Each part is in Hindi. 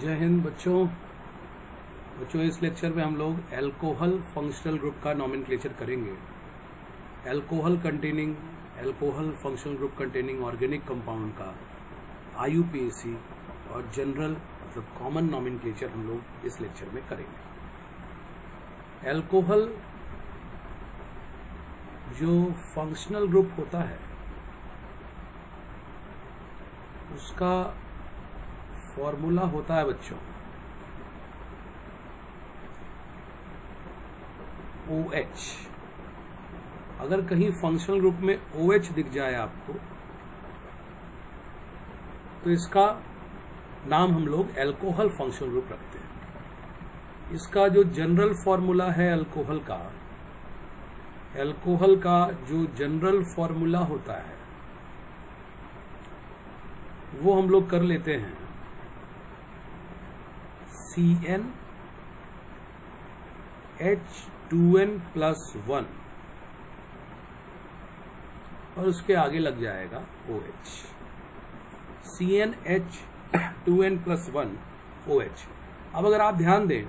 जय हिंद बच्चों। इस लेक्चर में हम लोग अल्कोहल फंक्शनल ग्रुप का नॉमेनक्लेचर करेंगे। Alcohol functional group containing organic compound का IUPAC और जनरल मतलब कॉमन नॉमेनक्लेचर हम लोग इस लेक्चर में करेंगे। अल्कोहल जो फंक्शनल ग्रुप होता है उसका फॉर्मूला होता है बच्चों OH। अगर कहीं फंक्शनल ग्रुप में OH दिख जाए आपको तो इसका नाम हम लोग अल्कोहल फंक्शनल ग्रुप रखते हैं। इसका जो जनरल फॉर्मूला है अल्कोहल का जो जनरल फॉर्मूला होता है वो हम लोग कर लेते हैं CnH2n+1 और उसके आगे लग जाएगा OH। CnH2n+1 OH। अब अगर आप ध्यान दें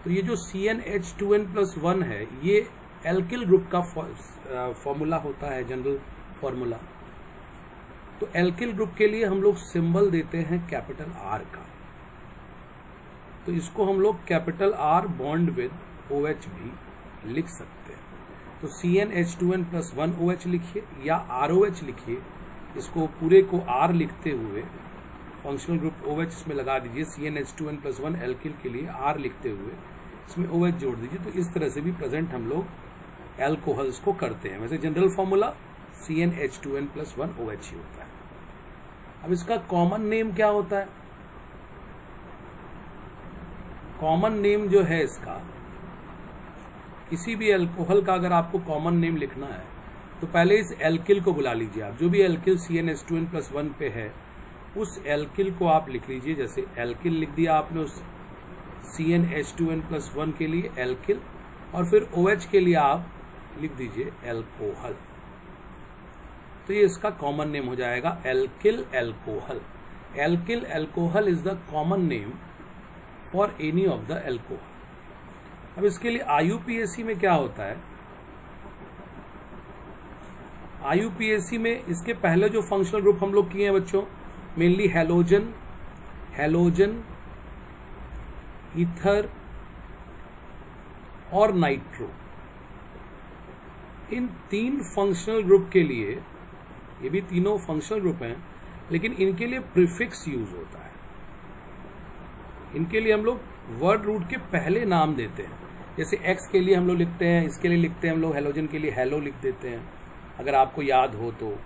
तो ये जो CnH2n+1 है ये एल्किल ग्रुप का फॉर्मूला होता है, जनरल फॉर्मूला। तो एल्किल ग्रुप के लिए हम लोग सिंबल देते हैं कैपिटल R का, तो इसको हम लोग capital R bond with OH भी लिख सकते हैं। तो CnH2n+1 OH लिखिए या ROH लिखिए, इसको पूरे को R लिखते हुए फंक्शनल ग्रुप OH इसमें लगा दीजिए। CnH2n+1 एल्किल के लिए R लिखते हुए इसमें OH जोड़ दीजिए। तो इस तरह से भी प्रेजेंट हम लोग एल्कोहल्स को करते हैं। वैसे जनरल फॉर्मूला CnH2n+1 OH ही होता है। अब इसका कॉमन नेम क्या होता है? कॉमन नेम जो है इसका, किसी भी अल्कोहल का अगर आपको कॉमन नेम लिखना है तो पहले इस एल्किल को बुला लीजिए। आप जो भी एल्किल CnH2n+1 पे है उस एल्किल को आप लिख लीजिए। जैसे एल्किल लिख दिया आपने उस CnH2n+1 के लिए एल्किल, और फिर OH के लिए आप लिख दीजिए एल्कोहल। तो ये इसका कॉमन नेम हो जाएगा alkyl alcohol. Alkyl alcohol is the common name for any of the alcohol. अब इसके लिए IUPAC में क्या होता है? IUPAC में इसके पहले जो फंक्शनल ग्रुप हम लोग किए हैं बच्चों, मेनली हैलोजन, ईथर और नाइट्रो, इन तीन फंक्शनल ग्रुप के लिए, ये भी तीनों फंक्शनल ग्रुप हैं लेकिन इनके लिए प्रीफिक्स यूज होता है। इनके लिए हम लोग वर्ड रूट के पहले नाम देते हैं। जैसे X के लिए हम लोग लिखते हैं, इसके लिए लिखते हैं हम लोग हैलोजन के लिए हेलो लिख देते हैं अगर आपको याद हो तो।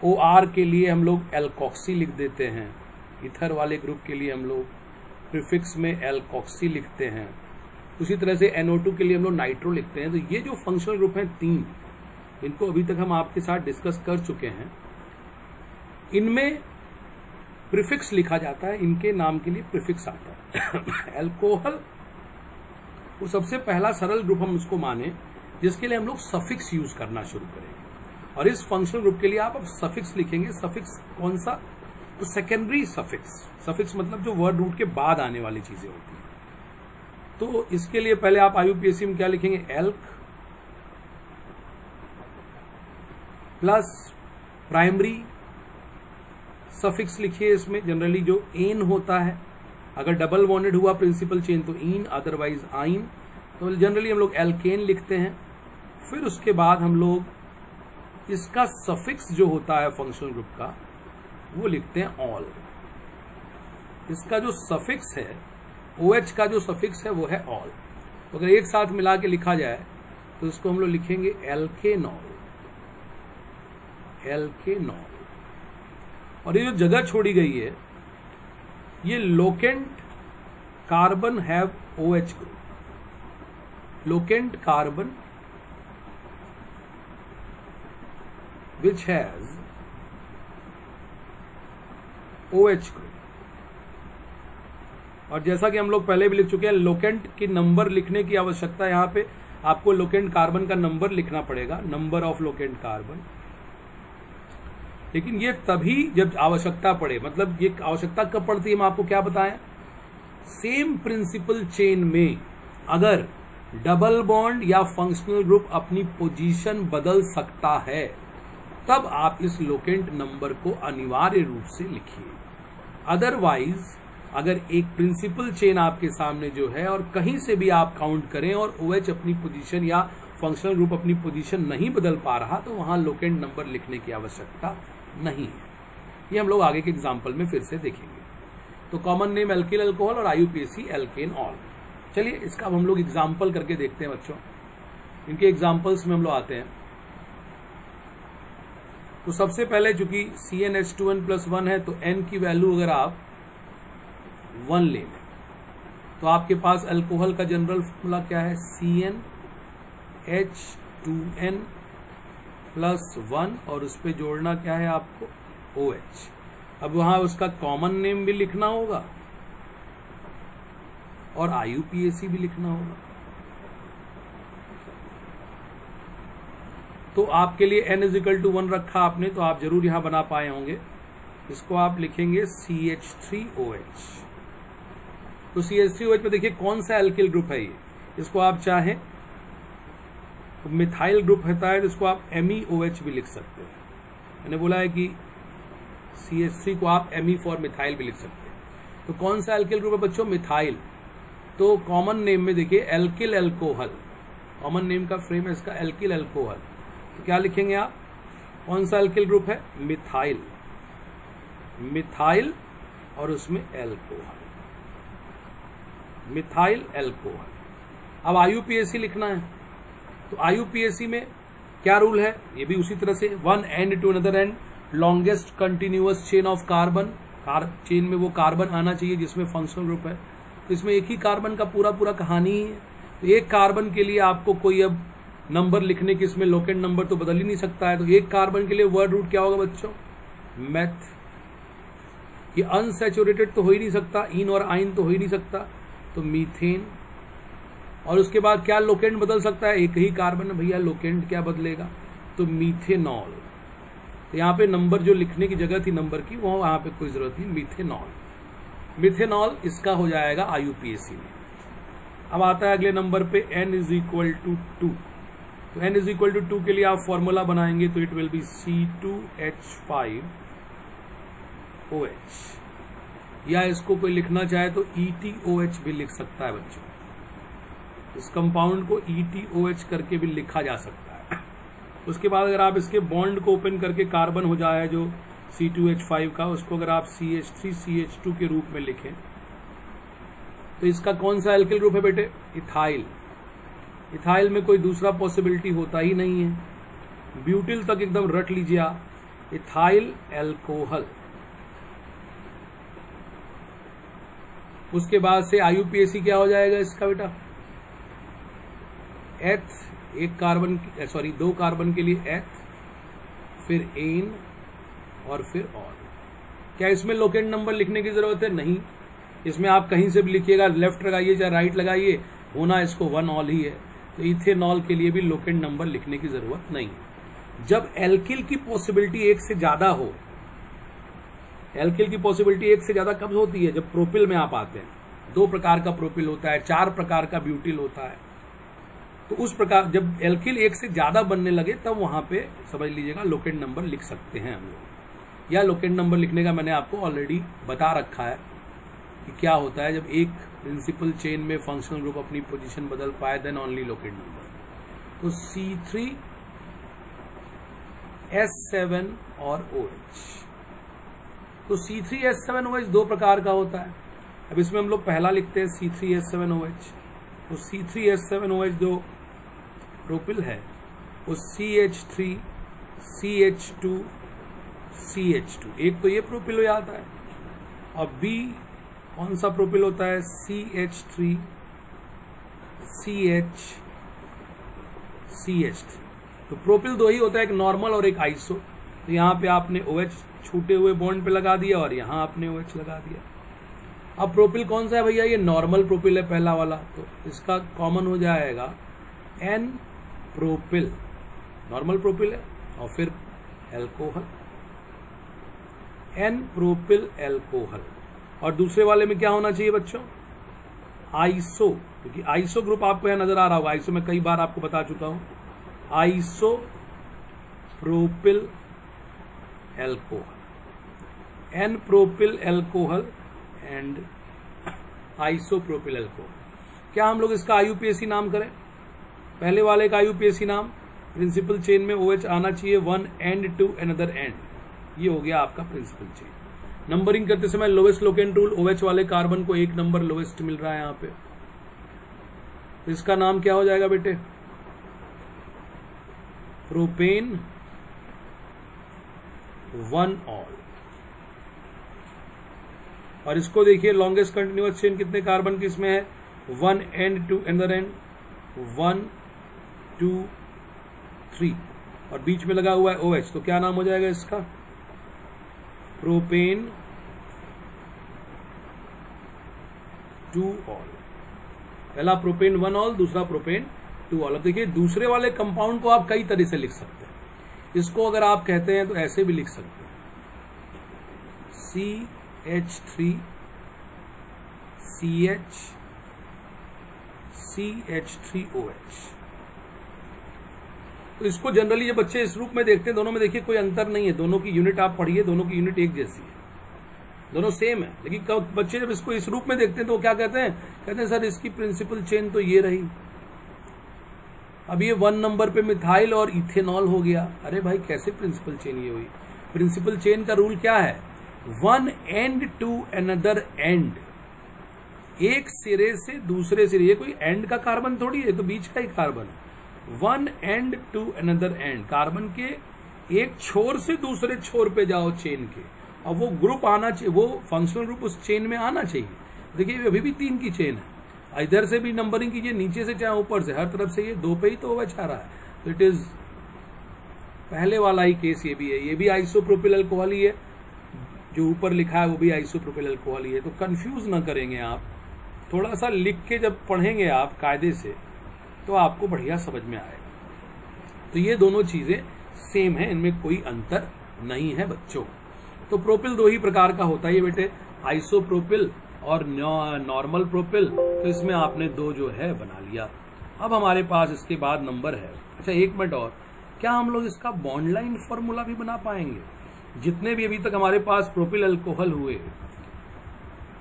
OR के लिए हम लोग एल्कोक्सी लिख देते हैं। ईथर वाले ग्रुप के लिए हम लोग प्रीफिक्स में एल्कोक्सी लिखते हैं। उसी तरह से NO2 के लिए हम लोग नाइट्रो लिखते हैं। तो ये जो फंक्शनल ग्रुप हैं तीन, इनको अभी तक हम आपके साथ डिस्कस कर चुके हैं। इनमें प्रीफिक्स लिखा जाता है, इनके नाम के लिए प्रीफिक्स आता है। अल्कोहल वो सबसे पहला सरल ग्रुप हम उसको माने जिसके लिए हम लोग सफिक्स यूज करना शुरू करेंगे। और इस फंक्शनल ग्रुप के लिए आप अब सफिक्स लिखेंगे। सफिक्स कौन सा? तो सेकेंडरी सफिक्स। सफिक्स मतलब जो वर्ड रूट के बाद आने वाली चीजें होती हैं। तो इसके लिए पहले आप IUPAC में क्या लिखेंगे? एल्क प्लस प्राइमरी सफिक्स लिखिए। इसमें जनरली जो एन होता है, अगर डबल बॉन्डेड हुआ प्रिंसिपल चेन तो इन, अदरवाइज आइन। तो जनरली हम लोग एल्केन लिखते हैं। फिर उसके बाद हम लोग इसका सफिक्स जो होता है फंक्शनल ग्रुप का वो लिखते हैं ऑल। इसका जो सफिक्स है, OH का जो सफिक्स है वो है ऑल। तो अगर एक साथ मिला के लिखा जाए तो इसको हम लोग लिखेंगे एल्केनॉल। और ये जो जगह छोड़ी गई है, ये locant carbon have OH group. Locant carbon which has OH group. और जैसा कि हम लोग पहले भी लिख चुके हैं, लोकेंट की नंबर लिखने की आवश्यकता है। यहाँ पे आपको लोकेंट कार्बन का नंबर लिखना पड़ेगा, नंबर ऑफ लोकेंट कार्बन। लेकिन ये तभी जब आवश्यकता पड़े, मतलब ये आवश्यकता कब पड़ती है हम आपको क्या बताएं, सेम प्रिंसिपल चेन में अगर डबल बॉन्ड या फंक्शनल ग्रुप अपनी पोजीशन बदल सकता है तब आप इस लोकेंट नंबर को अनिवार्य रूप से लिखिए। अदरवाइज अगर एक प्रिंसिपल चेन आपके सामने जो है और कहीं से भी आप काउंट करें और OH अपनी पोजीशन या फंक्शनल ग्रुप अपनी पोजीशन नहीं बदल पा रहा तो वहां लोकेंट नंबर लिखने की आवश्यकता नहीं है। ये हम लोग आगे के एग्जाम्पल में फिर से देखेंगे। तो कॉमन नेम एल्किल अल्कोहल और IUPAC एल्केन ऑल। चलिए इसका अब हम लोग एग्जाम्पल करके देखते हैं बच्चों। इनके एग्जाम्पल्स में हम लोग आते हैं। तो सबसे पहले चूंकि CnH2n+1 है तो n की वैल्यू अगर आप 1 ले लें तो आपके पास अल्कोहल का जनरल फॉर्मूला क्या है, CnH2n+1 और उस पर जोड़ना क्या है आपको OH। अब वहां उसका कॉमन नेम भी लिखना होगा और IUPAC भी लिखना होगा। तो आपके लिए n = 1 रखा आपने तो आप जरूर यहां बना पाए होंगे। इसको आप लिखेंगे CH3OH। तो CH3OH में देखिए कौन सा एल्किल ग्रुप है ये। इसको आप चाहें तो मिथाइल ग्रुप होता है, इसको आप MEOH भी लिख सकते हैं। मैंने बोला है कि CH3 को आप Me फॉर मिथाइल भी लिख सकते हैं। तो कौन सा एल्किल ग्रुप है बच्चों, मिथाइल। तो कॉमन नेम में देखिए एल्किल अल्कोहल, कॉमन नेम का फ्रेम है इसका एल्किल अल्कोहल। तो क्या लिखेंगे आप, कौन सा एल्किल ग्रुप है, मिथाइल, मिथाइल और उसमें एल्कोहल, मिथाइल एल्कोहल। अब IUPAC लिखना है तो IUPAC में क्या रूल है, ये भी उसी तरह से one end to another end longest continuous chain of carbon. Chain में वो कार्बन आना चाहिए जिसमें फंक्शनल ग्रुप है। तो इसमें एक ही कार्बन का पूरा पूरा कहानी ही है। तो एक कार्बन के लिए आपको कोई अब नंबर लिखने की इसमें लोकेंट नंबर तो बदल ही नहीं सकता है। तो एक कार्बन के लिए वर्ड रूट क्या होगा बच्चों, मेथ। ये अनसैचुरेटेड तो हो ही नहीं सकता, इन और आइन तो हो ही नहीं सकता, तो मीथेन। और उसके बाद क्या लोकेंट बदल सकता है, एक ही कार्बन है भैया, लोकेंट क्या बदलेगा, तो मीथेनॉल। तो यहाँ पे नंबर जो लिखने की जगह थी नंबर की, वो वहां पे कोई जरूरत नहीं, मीथेनॉल। मिथेनॉल इसका हो जाएगा IUPAC में। अब आता है अगले नंबर पे n = 2। तो n = 2 के लिए आप फॉर्मूला बनाएंगे तो इट विल बी C2H5OH, या इसको कोई लिखना चाहे तो ETOH भी लिख सकता है बच्चों। इस कंपाउंड को ETOH करके भी लिखा जा सकता है। उसके बाद अगर आप इसके बॉन्ड को ओपन करके कार्बन हो जाए जो C2H5 का, उसको अगर आप CH3CH2 के रूप में लिखें तो इसका कौन सा एल्किल ग्रुप है बेटे, इथाइल। इथाइल में कोई दूसरा पॉसिबिलिटी होता ही नहीं है, ब्यूटिल तक एकदम रट लीजिए आप, इथाइल एल्कोहल। उसके बाद से IUPAC क्या हो जाएगा इसका बेटा, एथ, एक कार्बन सॉरी 2 कार्बन के लिए एथ, फिर एन और फिर ऑल। क्या इसमें लोकेंट नंबर लिखने की जरूरत है, नहीं। इसमें आप कहीं से भी लिखिएगा, लेफ्ट लगाइए चाहे राइट लगाइए, होना इसको 1 ऑल ही है। तो इथेनॉल के लिए भी लोकेंट नंबर लिखने की जरूरत नहीं है। जब एल्किल की पॉसिबिलिटी एक से ज्यादा हो, एल्किल की पॉसिबिलिटी एक से ज्यादा कब होती है, जब प्रोपिल में आप आते हैं। 2 प्रकार का प्रोपिल होता है, 4 प्रकार का ब्यूटिल होता है। तो उस प्रकार जब एल्किल एक से ज्यादा बनने लगे तब वहां पे समझ लीजिएगा लोकेंट नंबर लिख सकते हैं हम लोग। या लोकेंट नंबर लिखने का मैंने आपको ऑलरेडी बता रखा है कि क्या होता है जब एक प्रिंसिपल चेन में फंक्शनल ग्रुप अपनी पोजीशन बदल पाए, देन ओनली लोकेंट नंबर। तो C3H7 और OH। तो C3H7OH 2 प्रकार का होता है। अब इसमें हम लोग पहला लिखते हैं C3H7OH। तो C3H7OH जो प्रोपिल है वो CH3CH2CH2, एक तो ये प्रोपिल हो जाता है। और B कौन सा प्रोपिल होता है, CH3CH3। तो प्रोपिल 2 ही होता है, एक नॉर्मल और एक आइसो। तो यहाँ पे आपने OH छूटे हुए बॉन्ड पे लगा दिया और यहाँ आपने OH लगा दिया। अब प्रोपिल कौन सा है भैया, ये नॉर्मल प्रोपिल है पहला वाला, तो इसका कॉमन हो जाएगा N प्रोपिल, नॉर्मल प्रोपिल है, और फिर एल्कोहल, N प्रोपिल एल्कोहल। और दूसरे वाले में क्या होना चाहिए बच्चों, आइसो, क्योंकि आइसो ग्रुप आपको यहां नजर आ रहा होगा, आइसो मैं कई बार आपको बता चुका हूं, isopropyl alcohol, n propyl alcohol and isopropyl alcohol. क्या हम लोग इसका आईयूपीएसी नाम करें? पहले वाले का आईयूपीएसी नाम प्रिंसिपल चेन में OH आना चाहिए, one end to another end, ये हो गया आपका प्रिंसिपल चेन। नंबरिंग करते समय लोवेस्ट लोकेंट रूल, OH वाले कार्बन को 1 नंबर लोवेस्ट मिल रहा है यहां पे, तो इसका नाम क्या हो जाएगा बेटे? Propane 1 all. और इसको देखिए लॉन्गेस्ट कंटिन्यूअस चेन कितने कार्बन की इसमें है? 1 एंड टू अनदर एंड, 1 2 3, और बीच में लगा हुआ है OH, तो क्या नाम हो जाएगा इसका? Propane 2 all. पहला प्रोपेन 1 ऑल, दूसरा प्रोपेन 2 ऑल। अब देखिए दूसरे वाले कंपाउंड को आप कई तरह से लिख सकते हैं। इसको अगर आप कहते हैं तो ऐसे भी लिख सकते हैं, CH3 CH CH3OH। तो इसको जनरली जब बच्चे इस रूप में देखते हैं, दोनों में देखिए कोई अंतर नहीं है, दोनों की यूनिट आप पढ़िए, दोनों की यूनिट एक जैसी है, दोनों सेम है। लेकिन बच्चे जब इसको इस रूप में देखते हैं तो वो क्या कहते हैं? कहते हैं सर इसकी प्रिंसिपल चेन तो ये रही, अब ये 1 नंबर पे मिथाइल और इथेनॉल हो गया। अरे भाई कैसे प्रिंसिपल चेन ये हुई? प्रिंसिपल चेन का रूल क्या है? 1 एंड टू अनदर एंड, एक सिरे से दूसरे सिरे, ये कोई एंड का कार्बन थोड़ी है, तो बीच का ही कार्बन है। 1 end to another end, carbon के एक छोर से दूसरे छोर पे जाओ चेन के, और वो ग्रुप आना चाहिए, वो फंक्शनल ग्रुप उस चेन में आना चाहिए। देखिए अभी भी 3 की चेन है, इधर से भी नंबरिंग कीजिए, नीचे से चाहे ऊपर से, हर तरफ से ये 2 पे ही तो OH आ रहा है, तो इट इज पहले वाला ही केस ये भी है। ये भी आइसोप्रोपिल अल्कोहल ही है, जो ऊपर लिखा है वो भी आइसोप्रोपिल अल्कोहल ही है। तो कंफ्यूज ना करेंगे आप, थोड़ा सा लिख के जब पढ़ेंगे आप कायदे से तो आपको बढ़िया समझ में आएगा। तो ये दोनों चीजें सेम है, इनमें कोई अंतर नहीं है बच्चों। तो प्रोपिल 2 ही प्रकार का होता है ये बेटे, आइसोप्रोपिल और नॉर्मल प्रोपिल। तो इसमें आपने 2 जो है बना लिया। अब हमारे पास इसके बाद नंबर है, अच्छा 1 मिनट और, क्या हम लोग इसका बॉन्ड लाइन फॉर्मूला भी बना पाएंगे? जितने भी अभी तक हमारे पास प्रोपिल अल्कोहल हुए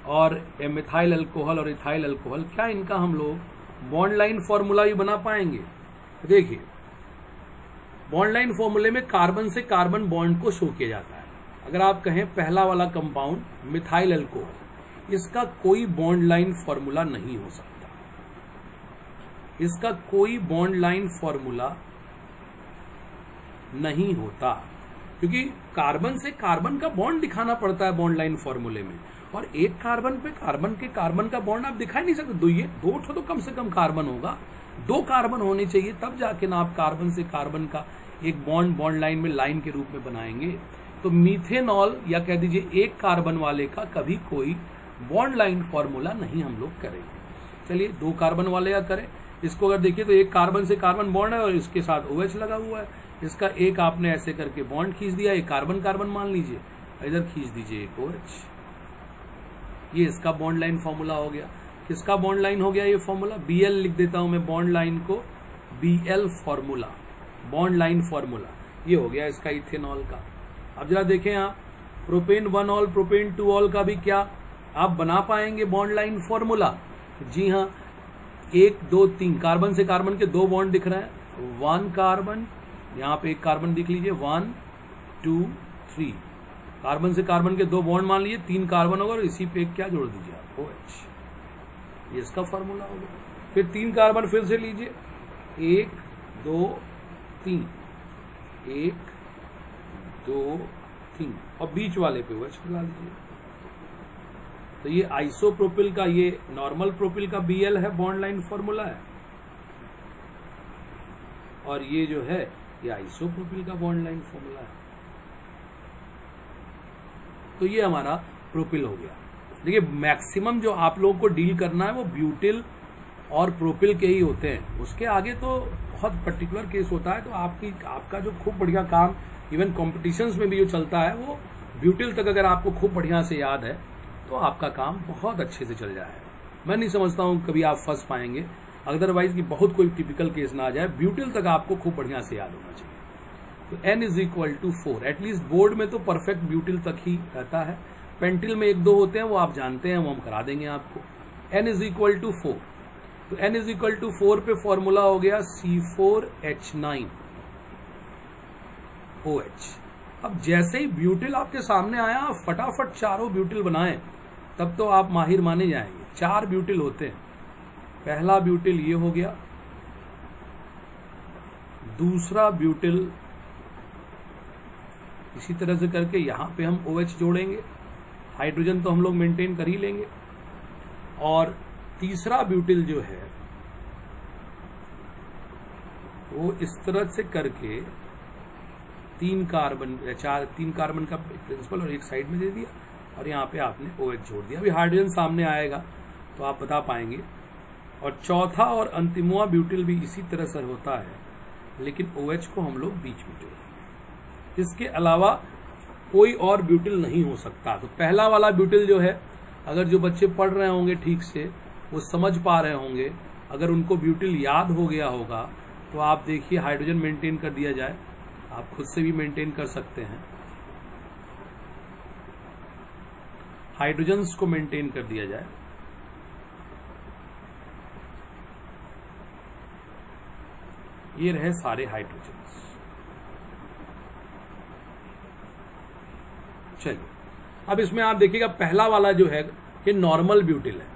और मिथाइल अल्कोहल और इथाइल अल्कोहल, क्या इनका हम लोग बॉन्ड लाइन फॉर्मूला भी बना पाएंगे? देखिए बॉन्ड लाइन फॉर्मूले में कार्बन से कार्बन बॉन्ड को शो किया जाता है। अगर आप कहें पहला वाला कंपाउंड मिथाइल अल्कोहल, इसका कोई बॉन्ड लाइन फॉर्मूला नहीं हो सकता, इसका कोई बॉन्ड लाइन फॉर्मूला नहीं होता, क्योंकि कार्बन से कार्बन का बॉन्ड दिखाना पड़ता है बॉन्ड लाइन फॉर्मूले में, और एक कार्बन पे कार्बन का बॉन्ड आप दिखा नहीं सकते। दो तो कम से कम कार्बन होगा, 2 कार्बन होने चाहिए, तब जाके ना आप कार्बन से कार्बन का एक बॉन्ड लाइन में लाइन के रूप में बनाएंगे। तो मीथेनॉल या कह दीजिए एक कार्बन वाले का कभी कोई बॉन्ड लाइन फॉर्मूला नहीं हम लोग करेंगे। चलिए 2 कार्बन वाले का करें। इसको अगर देखिए तो एक कार्बन से कार्बन बॉन्ड है और इसके साथ OH लगा हुआ है, इसका एक आपने ऐसे करके बॉन्ड खींच दिया, एक कार्बन कार्बन मान लीजिए, इधर खींच दीजिए एक OH, ये इसका बॉन्ड लाइन फॉर्मूला हो गया। किसका बॉन्ड लाइन हो गया ये फॉर्मूला? Bl लिख देता हूं मैं बॉन्ड लाइन को, Bl formula, bond line formula, ये हो गया इसका इथेनॉल का। अब जरा देखें आप, प्रोपेन 1 ऑल प्रोपेन 2 ऑल का भी क्या आप बना पाएंगे बॉन्ड लाइन फॉर्मूला? जी हाँ, 1 2 3 कार्बन से कार्बन के 2 बॉन्ड दिख रहे हैं, 1 कार्बन, यहाँ पे एक कार्बन दिख लीजिए, 1 2 3, कार्बन से कार्बन के 2 बॉन्ड मान लीजिए, 3 कार्बन होगा और इसी पे क्या जोड़ दीजिए आप OH, ये इसका फॉर्मूला हो गया। फिर 3 कार्बन फिर से लीजिए, 1 2 3, 1 2 3, और बीच वाले पे OH मिला लीजिए। तो ये आइसोप्रोपिल का, ये नॉर्मल प्रोपिल का Bl है, बॉन्ड लाइन फॉर्मूला है, और ये जो है ये आइसोप्रोपिल का बॉन्ड लाइन फॉर्मूला है। तो ये हमारा प्रोपिल हो गया। देखिए मैक्सिमम जो आप लोगों को डील करना है वो ब्यूटिल और प्रोपिल के ही होते हैं, उसके आगे तो बहुत पर्टिकुलर केस होता है। तो आपका जो खूब बढ़िया काम इवन कॉम्पिटिशन्स में भी जो चलता है वो ब्यूटिल तक अगर आपको खूब बढ़िया से याद है तो आपका काम बहुत अच्छे से चल जाएगा। मैं नहीं समझता हूँ कभी आप फंस पाएंगे, अदरवाइज कि बहुत कोई टिपिकल केस ना आ जाए। ब्यूटिल तक आपको खूब बढ़िया से याद होना चाहिए। तो n is equal to 4, at least board में तो परफेक्ट ब्यूटिल तक ही रहता है, पेंटिल में 1-2 होते हैं वो आप जानते हैं, वो हम करा देंगे आपको। n इज इक्वल टू 4, तो n इज इक्वल टू 4 पे फॉर्मूला हो गया C4H9OH। अब जैसे ही ब्यूटिल आपके सामने आया, आप फटाफट चारों ब्यूटिल बनाएं, तब तो आप माहिर माने जाएंगे। 4 ब्यूटिल होते हैं। पहला ब्यूटिल ये हो गया, दूसरा ब्यूटिल इसी तरह से करके यहां पे हम OH जोड़ेंगे, हाइड्रोजन तो हम लोग मेंटेन कर ही लेंगे। और तीसरा ब्यूटिल जो है वो इस तरह से करके 3 कार्बन का प्रिंसिपल और एक साइड में दे दिया, और यहाँ पे आपने OH जोड़ दिया। अभी हाइड्रोजन सामने आएगा तो आप बता पाएंगे। और चौथा और अंतिमवा ब्यूटिल भी इसी तरह से होता है, लेकिन OH को हम लोग बीच में जोड़ेंगे। इसके अलावा कोई और ब्यूटिल नहीं हो सकता। तो पहला वाला ब्यूटिल जो है, अगर जो बच्चे पढ़ रहे होंगे ठीक से, वो समझ पा रहे होंगे, अगर उनको ब्यूटिल याद हो गया होगा, तो आप देखिए हाइड्रोजन मेंटेन कर दिया जाए, आप खुद से भी मेंटेन कर सकते हैं। हाइड्रोजन्स को मेंटेन कर दिया जाए, ये रहे सारे हाइड्रोजन्स। चलिए अब इसमें आप देखिएगा पहला वाला जो है ये नॉर्मल ब्यूटिल है,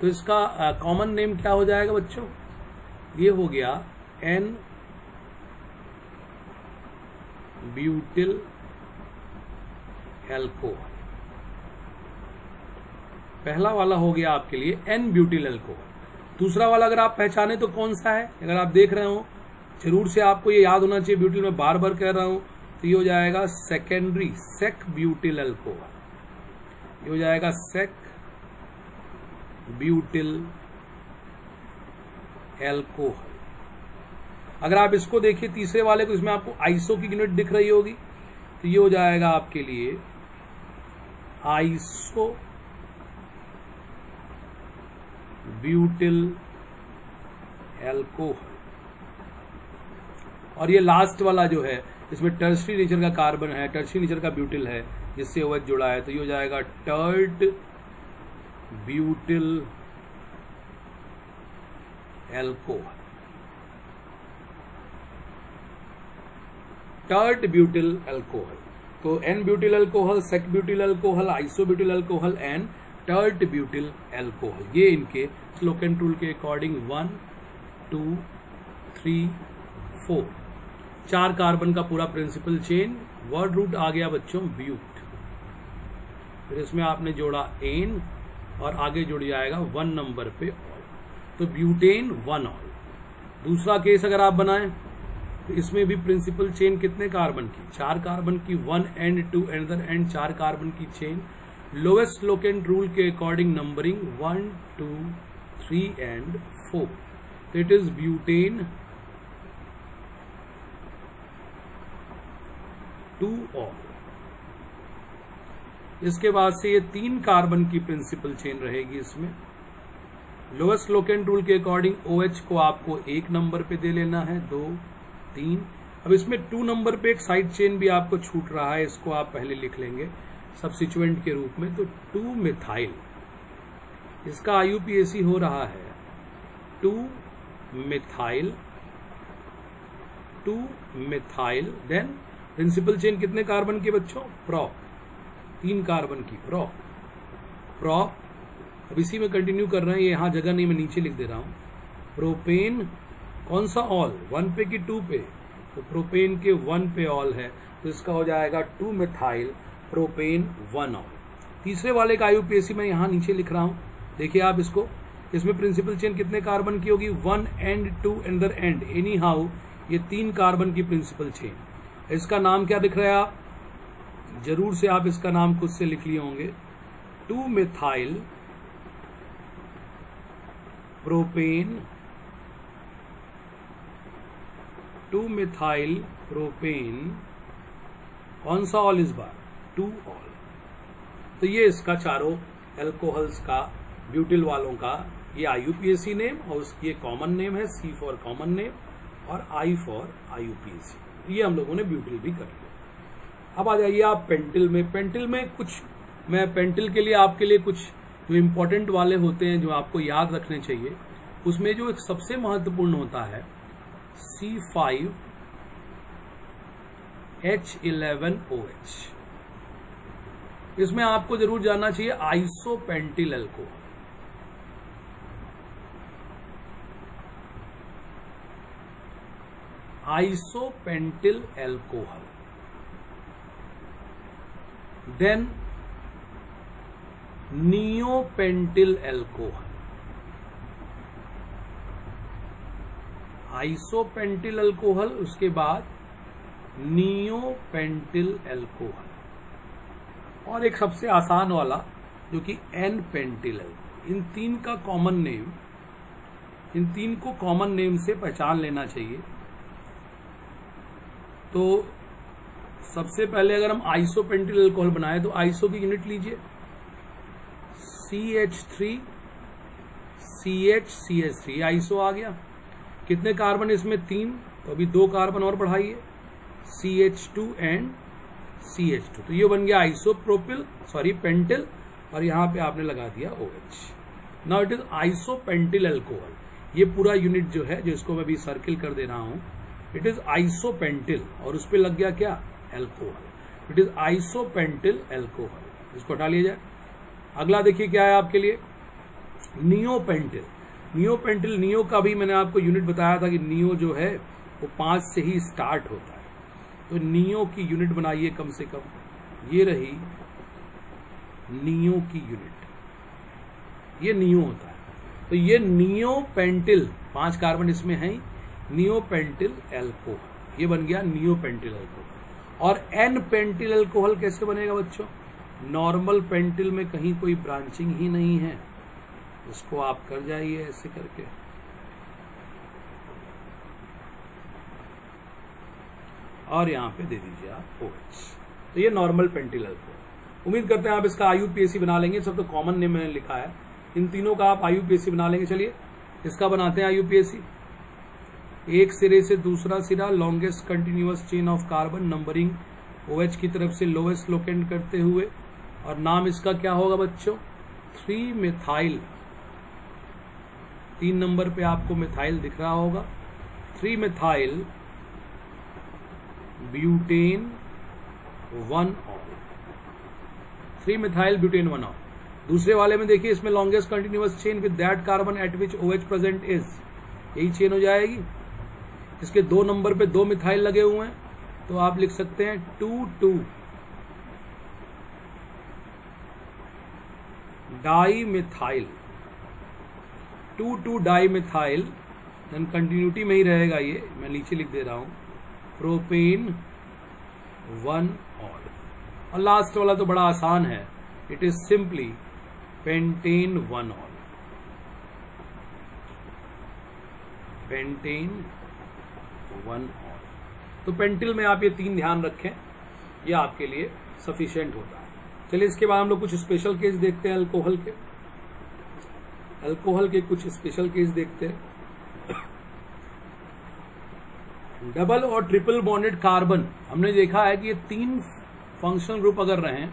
तो इसका कॉमन नेम क्या हो जाएगा बच्चों? ये हो गया N ब्यूटिल एल्कोहल। पहला वाला हो गया आपके लिए N ब्यूटिल एल्कोहल। दूसरा वाला अगर आप पहचाने तो कौन सा है, अगर आप देख रहे हो जरूर से आपको ये याद होना चाहिए, ब्यूटिल में बार बार कह रहा हूं, तो ये हो जाएगा सेकेंडरी सेक ब्यूटिल एल्कोहल। ये हो जाएगा सेक ब्यूटिल एल्कोहल। अगर आप इसको देखिए तीसरे वाले को, इसमें आपको आइसो की यूनिट दिख रही होगी, तो ये हो जाएगा आपके लिए आइसो ब्यूटिल एल्कोहल। और ये लास्ट वाला जो है, इसमें टर्शरी नेचर का कार्बन है, टर्शरी नेचर का ब्यूटिल है, जिससे OH जुड़ा है, तो ये हो जाएगा tert butyl alcohol. Tert butyl alcohol. तो N butyl alcohol, sec butyl alcohol, iso butyl alcohol and tert butyl alcohol, ये इनके स्लोकेन रूल के अकॉर्डिंग 1 2 3 4 4 कार्बन का पूरा प्रिंसिपल चेन। वर्ड रूट आ गया बच्चों ब्यूट, फिर इसमें आपने जोड़ा एन और आगे जुड़ जाएगा 1 नंबर पे ऑल, तो ब्यूटेन 1 ऑल। दूसरा केस अगर आप बनाएं तो इसमें भी प्रिंसिपल चेन कितने कार्बन की? 4 कार्बन की, 1 एंड 2 एंडर एंड 4 कार्बन की चेन। लोवेस्ट स्लोकेन रूल के अकॉर्डिंग नंबरिंग 1 2 3 एंड 4, तो इट इज ब्यूटेन 2 ऑल। इसके बाद से ये 3 कार्बन की प्रिंसिपल चेन रहेगी इसमें। लोवेस्ट स्लोकेन रूल के अकॉर्डिंग OH को आपको 1 नंबर पे दे लेना है, 2 3। अब इसमें 2 नंबर पे एक साइड चेन भी आपको छूट रहा है, इसको आप पहले लिख लेंगे सब्स्टिट्यूएंट के रूप में, तो 2 मिथाइल। इसका IUPAC हो रहा है 2 मिथाइल। देन प्रिंसिपल चेन कितने कार्बन की बच्चों? प्रोप, 3 कार्बन की प्रोप। अब इसी में कंटिन्यू कर रहे हैं, यहां जगह नहीं, मैं नीचे लिख दे रहा हूं। प्रोपेन कौन सा ऑल? 1 पे कि 2 पे? तो प्रोपेन के 1 पे ऑल है, तो इसका हो जाएगा 2 मिथाइल प्रोपेन 1 ऑल। तीसरे वाले का IUPAC मैं यहां नीचे लिख रहा हूं, देखिए आप इसको। इसमें प्रिंसिपल चेन कितने कार्बन की होगी? 1 एंड 2 एंडर एंड, एनी हाउ ये 3 कार्बन की प्रिंसिपल चेन। इसका नाम क्या दिख रहा है? आप जरूर से आप इसका नाम खुद से लिख लिए होंगे, 2 मिथाइल प्रोपेन, 2 मिथाइल प्रोपेन कौन सा ऑल इस बार? 2 ऑल। तो ये इसका चारों एल्कोहल्स का, ब्यूटिल वालों का ये IUPAC नेम और उसकी एक कॉमन नेम है, C फॉर कॉमन नेम और I फॉर IUPAC। ये हम लोगों ने ब्यूटिल भी कर लिया। अब आ जाइए आप पेंटिल में। पेंटिल में कुछ मैं पेंटिल के लिए आपके लिए कुछ जो इम्पोर्टेंट वाले होते हैं जो आपको याद रखने चाहिए, उसमें जो एक सबसे महत्वपूर्ण होता है C5H11OH। इसमें आपको जरूर जानना चाहिए isopentyl alcohol. Isopentyl alcohol, then neopentyl alcohol. Isopentyl alcohol, उसके बाद नियोपेंटिल अल्कोहल, और एक सबसे आसान वाला जो कि एन पेंटिल अल्कोहल। इन तीन का कॉमन नेम, इन तीन को कॉमन नेम से पहचान लेना चाहिए। तो सबसे पहले अगर हम आइसोपेंटिल अल्कोहल बनाए तो आइसो की यूनिट लीजिए, CH3 CH आइसो आ गया। कितने कार्बन इसमें? 3, तो अभी 2 कार्बन और बढ़ाइए, CH2 एंड CH2, तो ये बन गया आइसोप्रोपिल पेंटिल, और यहां पे आपने लगा दिया OH। Now it is isopentyl alcohol. ये पूरा यूनिट जो है, जिसको मैं अभी सर्किल कर दे रहा हूं, इट इज आइसोपेंटिल, और उस पर लग गया क्या? Alcohol. It is isopentyl alcohol. इसको हटा लिया जाए। अगला देखिए क्या है आपके लिए, नियोपेंटिल। नियोपेंटिल, नियो का भी मैंने आपको यूनिट बताया था कि नियो जो है वो 5 से ही स्टार्ट होता है। तो नियो की यूनिट बनाइए कम से कम, ये रही नियो की यूनिट, ये नियो होता है। तो ये नियोपेंटिल, 5 कार्बन इसमें है, नियोपेंटिल अल्कोहल, ये बन गया नियोपेंटिल अल्कोहल। और एन पेंटिल अल्कोहल कैसे बनेगा बच्चों? नॉर्मल पेंटिल में कहीं कोई ब्रांचिंग ही नहीं है, इसको आप कर जाइए ऐसे करके, और यहां पे दे दीजिए आप OH। तो ये नॉर्मल पेंटिल अल्कोहल। उम्मीद करते हैं आप इसका IUPAC बना लेंगे। सब तो कॉमन नेम मैंने लिखा है, इन तीनों का आप IUPAC बना लेंगे। चलिए इसका बनाते हैं IUPAC। एक सिरे से दूसरा सिरा, longest continuous chain of carbon, numbering OH की तरफ से लोएस्ट लोकेंट करते हुए, और नाम इसका क्या होगा बच्चों? 3 मिथाइल। 3 नंबर पे आपको मिथाइल दिख रहा होगा, 3 methyl butane 1 all, 3 methyl butane 1 all. दूसरे वाले में देखिए, इसमें longest continuous chain with that carbon eight which OH present is, यही चेन हो जाएगी। इसके 2 नंबर पे 2 मिथाइल लगे हुए हैं, तो आप लिख सकते हैं 2,2 डाईमिथाइल, 2,2 डाईमिथाइल, देन कंटिन्यूटी में ही रहेगा ये, मैं नीचे लिख दे रहा हूं, प्रोपेन 1 ऑल। और लास्ट वाला तो बड़ा आसान है, it is simply pentane 1 all, pentane 1 all. तो पेंटिल में आप ये 3 ध्यान रखें, ये आपके लिए सफिशिएंट होता है। चलिए इसके बाद हम लोग कुछ स्पेशल केस देखते हैं अल्कोहल के। अल्कोहल के कुछ स्पेशल केस देखते हैं। डबल और ट्रिपल बॉन्डेड कार्बन, हमने देखा है कि ये 3 फंक्शनल ग्रुप अगर रहें,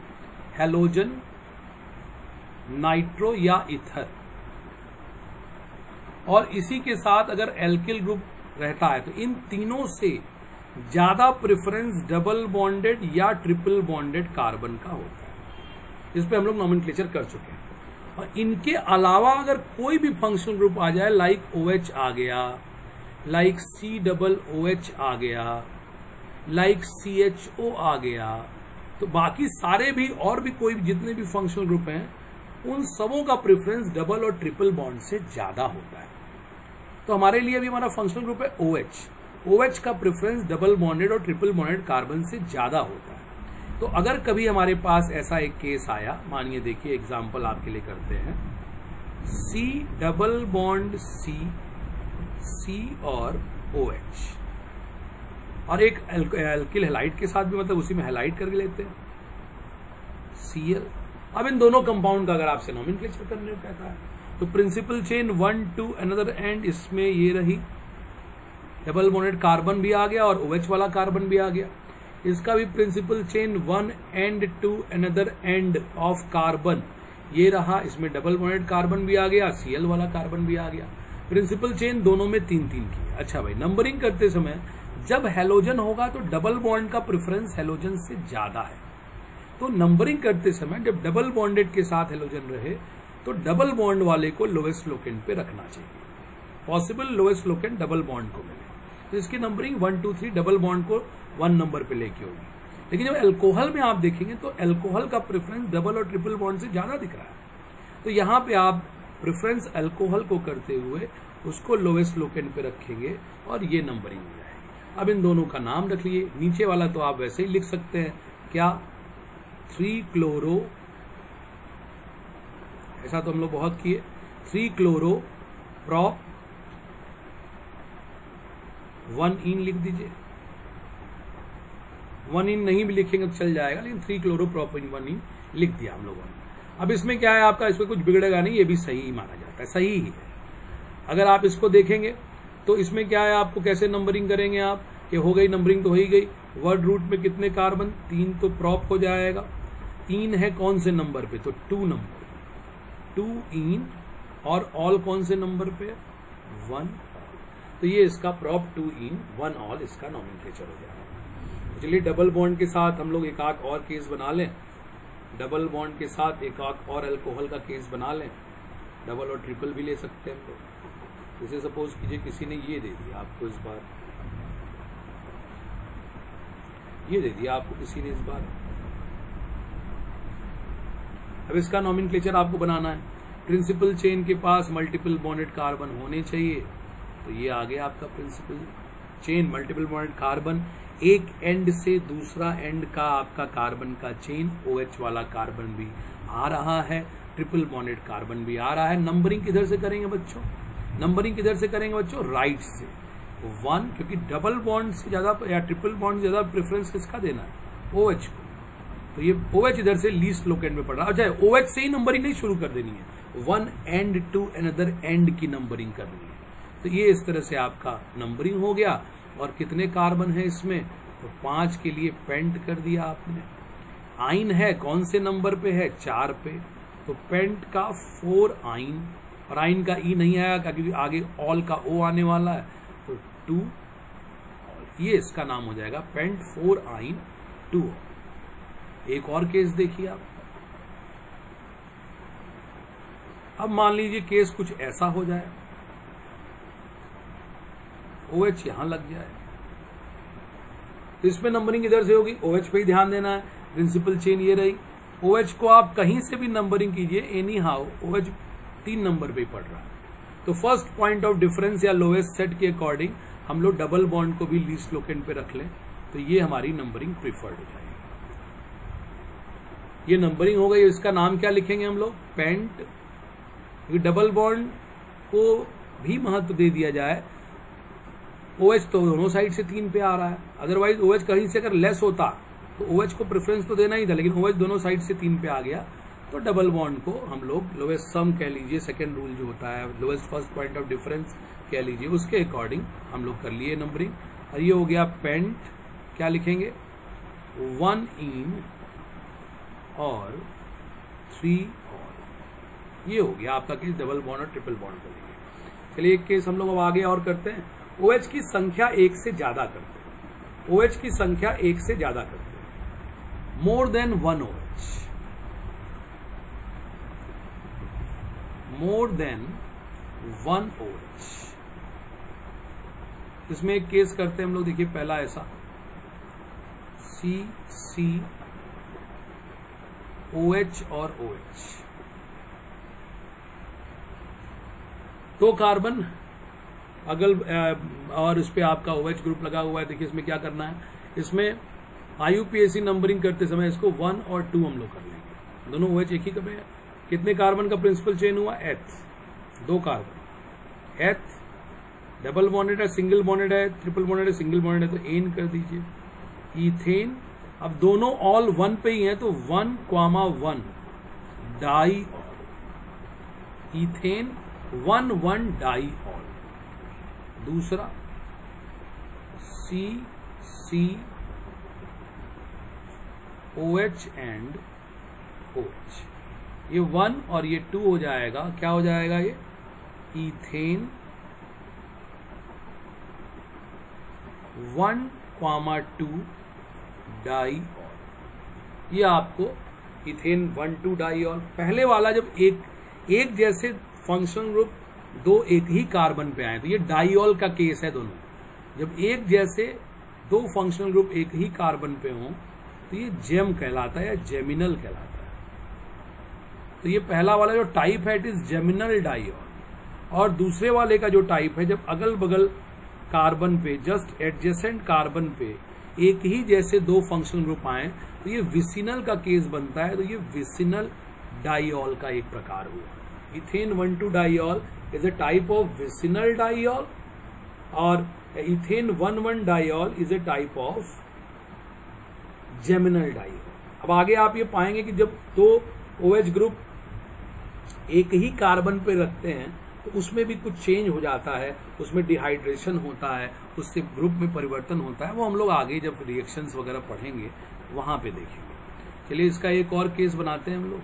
हेलोजन, नाइट्रो या ईथर, और इसी के साथ अगर एल्किल ग्रुप रहता है, तो इन तीनों से ज्यादा प्रेफरेंस डबल बॉन्डेड या ट्रिपल बॉन्डेड कार्बन का होता है। इस पे हम लोग नॉमेनक्लेचर कर चुके हैं। और इनके अलावा अगर कोई भी फंक्शनल ग्रुप आ जाए, लाइक OH आ गया, लाइक COOH आ गया, लाइक CHO आ गया, तो बाकी सारे भी और भी कोई जितने भी फंक्शनल ग्रुप हैं, उन सबों का प्रेफरेंस डबल और ट्रिपल बॉन्ड से ज्यादा होता है। तो हमारे लिए भी हमारा फंक्शनल ग्रुप है OH। OH का प्रेफरेंस डबल बॉन्डेड और ट्रिपल बॉन्डेड कार्बन से ज्यादा होता है। तो अगर कभी हमारे पास ऐसा एक केस आया, मानिए देखिए एग्जांपल आपके लिए करते हैं, C डबल बॉन्ड C और OH, और एक एल्किल हैलाइड के साथ भी, मतलब उसी में हैलाइड करके लेते हैं Cl। अब इन दोनों कंपाउंड का अगर आपसे नॉमेनक्लेचर करने को कहता है, तो principal chain 1 to another end, इसमें ये रही, डबल बॉन्डेड कार्बन भी आ गया और OH वाला कार्बन भी आ गया। इसका भी principal chain 1 end to another end of carbon, ये रहा, इसमें डबल बॉन्डेड कार्बन भी आ गया, Cl वाला कार्बन भी आ गया। प्रिंसिपल चेन दोनों में 3-3 की है। अच्छा भाई, नंबरिंग करते समय जब हेलोजन होगा तो डबल बॉन्ड का प्रेफरेंस हेलोजन से ज्यादा है, तो नंबरिंग करते समय जब डबल बॉन्डेड के साथ हेलोजन रहे तो डबल बॉन्ड वाले को लोएस्ट लोकेंट पे रखना चाहिए, possible lowest locant double bond को मिले। तो इसकी नंबरिंग 1 2 3 डबल बॉन्ड को 1 नंबर पे लेके होगी। लेकिन जब अल्कोहल में आप देखेंगे तो अल्कोहल का प्रेफरेंस डबल और ट्रिपल बॉन्ड से ज्यादा दिख रहा है, तो यहाँ पे आप प्रेफरेंस अल्कोहल को करते हुए उसको लोएस्ट लोकेंट पे रखेंगे और ये नंबरिंग हो जाएगी। अब इन दोनों का नाम रख लिए, नीचे वाला तो आप वैसे ही लिख सकते हैं, क्या 3 क्लोरो, ऐसा तो हम लोग बहुत किए, 3 क्लोरो प्रॉप 1 इन लिख दीजिए। 1 इन नहीं भी लिखेंगे तो चल जाएगा, लेकिन 3 क्लोरो प्रॉप 1 इन लिख दिया हम लोगों ने। अब इसमें क्या है आपका, इसमें कुछ बिगड़ेगा नहीं, ये भी सही ही माना जाता है, सही ही है। अगर आप इसको देखेंगे तो इसमें क्या है, आपको कैसे नंबरिंग करेंगे आप, ये हो गई नंबरिंग तो हो ही गई। वर्ड रूट में कितने कार्बन, 3, तो प्रॉप हो जाएगा। इन है कौन से नंबर पे, तो 2 नंबर पे, 2 इन, और ऑल कौन से नंबर पे, 1 ऑल। तो ये इसका प्रॉप 2 इन 1 ऑल इसका नॉमेनक्लेचर हो जाएगा। चलिए डबल बॉन्ड के साथ हम लोग एक आध और केस बना लें, डबल बॉन्ड के साथ एक आध और अल्कोहल का केस बना लें, डबल और ट्रिपल भी ले सकते हैं हम लोग। जैसे सपोज कीजिए किसी ने ये दे दिया आपको, इस बार ये दे दिया आपको किसी ने इस बार, अब इसका नॉमेनक्लेचर आपको बनाना है। प्रिंसिपल चेन के पास मल्टीपल बॉन्डेड कार्बन होने चाहिए, तो ये आ गया आपका principal chain multiple bonded carbon. एक एंड से दूसरा एंड का आपका कार्बन का चेन OH वाला कार्बन भी आ रहा है, ट्रिपल बॉन्डेड कार्बन भी आ रहा है। नंबरिंग किधर से करेंगे बच्चों, नंबरिंग किधर से करेंगे बच्चों, राइट से 1, क्योंकि डबल बॉन्ड से ज्यादा या ट्रिपल बॉन्ड से ज्यादा प्रेफरेंस किसका देना है, OH को। तो ये OH इधर से लीस्ट लोकेंट में पड़ रहा है। अच्छा, OH से ही नंबरिंग नहीं शुरू कर देनी है, 1 एंड टू अनदर एंड की नंबरिंग करनी है। तो ये इस तरह से आपका नंबरिंग हो गया। और कितने कार्बन है इसमें, तो 5 के लिए पेंट कर दिया आपने। आइन है कौन से नंबर पे है, 4 पे, तो पेंट का 4 आइन, और आइन का ई नहीं आया क्योंकि आगे ऑल का O आने वाला है, तो 2 ऑल, ये इसका नाम हो जाएगा पेंट 4 आइन 2 ऑल। एक और केस देखिए आप, अब मान लीजिए केस कुछ ऐसा हो जाए, OH यहां लग जाए, तो इसमें नंबरिंग इधर से होगी, OH पे ही ध्यान देना है। प्रिंसिपल चेन ये रही, OH को आप कहीं से भी नंबरिंग कीजिए, एनी हाउ OH 3 नंबर पे ही पड़ रहा है। तो फर्स्ट पॉइंट ऑफ डिफरेंस या लोएस्ट सेट के अकॉर्डिंग हम लोग डबल बॉन्ड को भी लीस्ट लोकेंट पे रख लें, तो ये हमारी नंबरिंग प्रिफर्ड हो जाएगी। ये नंबरिंग हो गई। इसका नाम क्या लिखेंगे हम लोग, पेंट। डबल बॉन्ड को भी महत्व दे दिया जाए, OH तो दोनों साइड से 3 पे आ रहा है, अदरवाइज OH कहीं से अगर लेस होता तो OH को प्रेफरेंस तो देना ही था, लेकिन OH दोनों साइड से 3 पे आ गया, तो डबल बॉन्ड को हम लोग लोएस्ट सम कह लीजिए, सेकेंड रूल जो होता है lowest first point of difference कह लीजिए, उसके अकॉर्डिंग हम लोग कर लिए नंबरिंग। और ये हो गया पेंट, क्या लिखेंगे, 1 इन और 3 ऑल। ये हो गया आपका केस डबल बॉन्ड और ट्रिपल बॉन्ड करेंगे। चलिए एक केस हम लोग अब आगे और करते हैं। OH की संख्या 1 से ज्यादा करते हैं, OH की संख्या 1 से ज्यादा करते हैं, more than 1 OH, more than 1 OH। इसमें एक केस करते हैं हम लोग, देखिए पहला ऐसा CC OH और OH, 2 कार्बन अगल और इस पे आपका OH ग्रुप लगा हुआ है। देखिए इसमें क्या करना है, इसमें IUPAC नंबरिंग करते समय इसको 1 और 2 हम लोग कर लेंगे, दोनों OH एक ही कब है। कितने कार्बन का प्रिंसिपल चेन हुआ, H, 2 carbon, H double bonded है, सिंगल बॉन्डेड है, ट्रिपल बॉन्डेड है, सिंगल बॉन्डेड है, तो एन कर दीजिए। इथेन, अब दोनों ऑल 1 पे ही हैं, तो 1, 1 डाई ऑल, इथेन 1,1 डाइऑल। दूसरा CCOH एंड OH, ये 1 और ये 2 हो जाएगा, क्या हो जाएगा ये इथेन 1,2 डाइऑल। ये आपको इथेन 1,2 डाइऑल। पहले वाला जब एक जैसे फंक्शनल ग्रुप दो एक ही कार्बन पे आए तो ये डाइऑल का केस है दोनों। जब एक जैसे दो फंक्शनल ग्रुप एक ही कार्बन पे हों तो ये जेम कहलाता है या जेमिनल कहलाता है। तो ये पहला वाला जो टाइप है इट इज जेमिनल डाइऑल। और दूसरे वाले का जो टाइप है जब अगल बगल कार्बन पे जस्ट एडजेसेंट कार्बन पे एक ही जैसे दो फंक्शनल ग्रुप आए तो ये विसिनल का केस बनता है। तो ये विसिनल डाइऑल का एक प्रकार हुआ। Ethane 1,2 diol is a type of vicinal diol और ethane 1,1 diol is a type of geminal diol. अब आगे आप ये पाएंगे कि जब दो OH ग्रुप एक ही कार्बन पे रखते हैं तो उसमें भी कुछ चेंज हो जाता है, उसमें डिहाइड्रेशन होता है, उससे ग्रुप में परिवर्तन होता है। वो हम लोग आगे जब रिएक्शंस वगैरह पढ़ेंगे वहां पे देखेंगे। चलिए इसका एक और केस बनाते हैं हम लोग।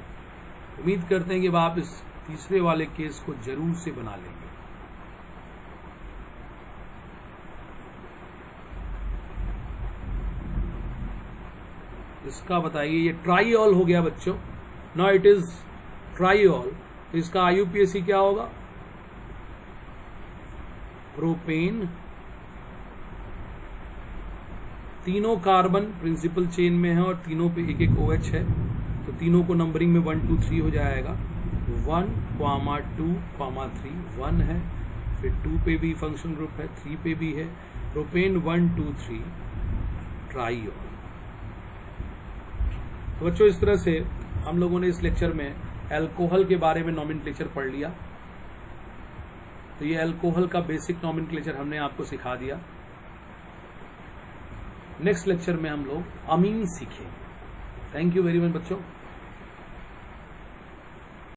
उम्मीद करते हैं कि अब आप इस तीसरे वाले केस को जरूर से बना लेंगे। इसका बताइए, ये ट्राइऑल हो गया बच्चों। Now it is triol. तो इसका IUPAC क्या होगा? प्रोपेन, तीनों कार्बन प्रिंसिपल चेन में है और तीनों पे एक एक OH है तो तीनों को नंबरिंग में 1 2 3 हो जाएगा। 1, 2, 3 1 है, फिर 2 पे भी फंक्शन ग्रुप है, 3 पे भी है। प्रोपेन 1 2 3 ट्राइऑल। तो बच्चों इस तरह से हम लोगों ने इस लेक्चर में अल्कोहल के बारे में नॉमेनक्लेचर पढ़ लिया। तो ये अल्कोहल का बेसिक नॉमेनक्लेचर हमने आपको सिखा दिया। नेक्स्ट लेक्चर में हम लोग अमीन सीखेंगे। थैंक यू वेरी मच बच्चों।